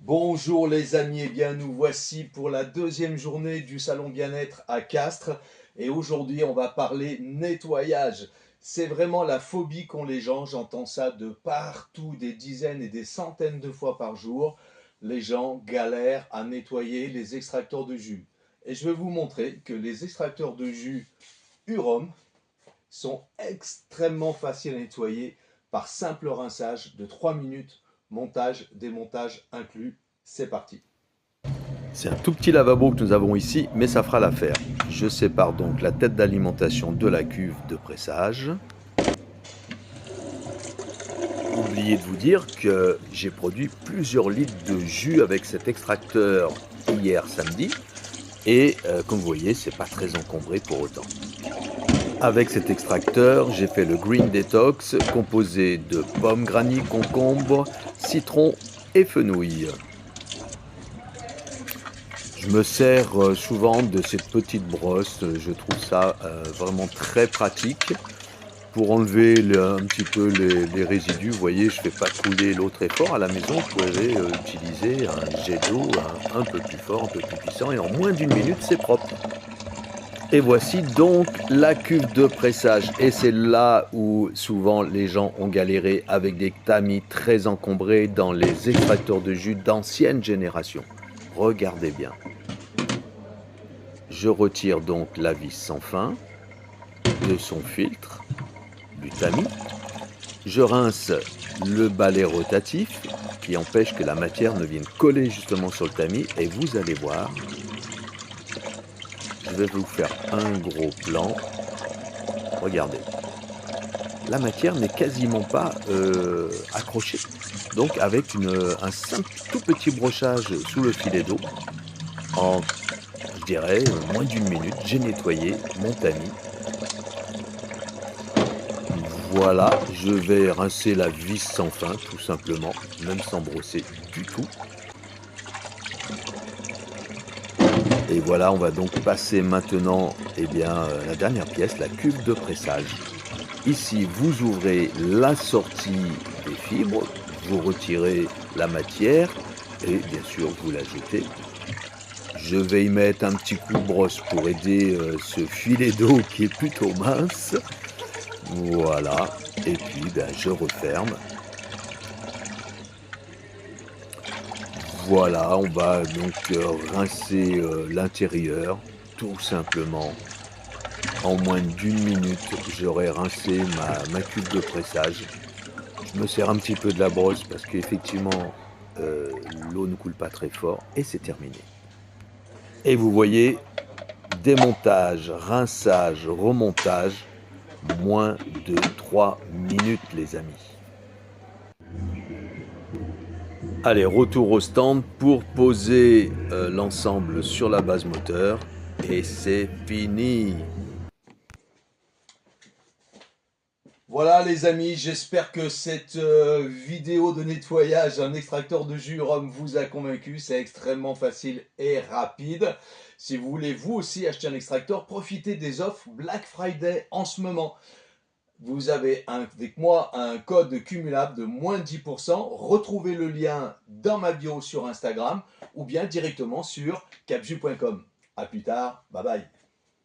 Bonjour les amis, eh bien nous voici pour la deuxième journée du salon bien-être à Castres et aujourd'hui on va parler nettoyage. C'est vraiment la phobie qu'ont les gens, j'entends ça de partout, des dizaines et des centaines de fois par jour. Les gens galèrent à nettoyer les extracteurs de jus. Et je vais vous montrer que les extracteurs de jus Urom sont extrêmement faciles à nettoyer par simple rinçage de 3 minutes, montage, démontage inclus. C'est parti. C'est un tout petit lavabo que nous avons ici, mais ça fera l'affaire. Je sépare donc la tête d'alimentation de la cuve de pressage. Oubliez de vous dire que j'ai produit plusieurs litres de jus avec cet extracteur hier samedi. Et comme vous voyez, c'est pas très encombré pour autant. Avec cet extracteur, j'ai fait le Green Detox composé de pommes granny, concombre, citron et fenouil. Je me sers souvent de cette petite brosse, je trouve ça vraiment très pratique pour enlever un petit peu les résidus. Vous voyez, je ne fais pas couler l'eau très fort à la maison, vous pouvez utiliser un jet d'eau un peu plus fort, un peu plus puissant et en moins d'une minute c'est propre. Et voici donc la cuve de pressage et c'est là où souvent les gens ont galéré avec des tamis très encombrés dans les extracteurs de jus d'ancienne génération. Regardez bien. Je retire donc la vis sans fin de son filtre du tamis. Je rince le balai rotatif qui empêche que la matière ne vienne coller justement sur le tamis et vous allez voir, je vais vous faire un gros plan. Regardez, la matière n'est quasiment pas accrochée. Donc avec un simple tout petit brochage sous le filet d'eau, en je dirais moins d'une minute, j'ai nettoyé mon tamis. Voilà, je vais rincer la vis sans fin, tout simplement, même sans brosser du tout. Et voilà, on va donc passer maintenant la dernière pièce, la cuve de pressage. Ici, vous ouvrez la sortie des fibres, vous retirez la matière et bien sûr, vous la jetez. Je vais y mettre un petit coup de brosse pour aider ce filet d'eau qui est plutôt mince. Voilà, et puis je referme. Voilà, on va donc rincer l'intérieur, tout simplement. En moins d'une minute, j'aurai rincé ma cuve de pressage. Je me sers un petit peu de la brosse parce qu'effectivement, l'eau ne coule pas très fort et c'est terminé. Et vous voyez, démontage, rinçage, remontage, moins de 3 minutes les amis. Allez, retour au stand pour poser l'ensemble sur la base moteur et c'est fini. Voilà les amis, j'espère que cette vidéo de nettoyage d'un extracteur de jus rhum vous a convaincu. C'est extrêmement facile et rapide. Si vous voulez vous aussi acheter un extracteur, profitez des offres Black Friday en ce moment. Vous avez avec moi un code cumulable de moins 10%. Retrouvez le lien dans ma bio sur Instagram ou bien directement sur capjus.com. A plus tard, bye bye.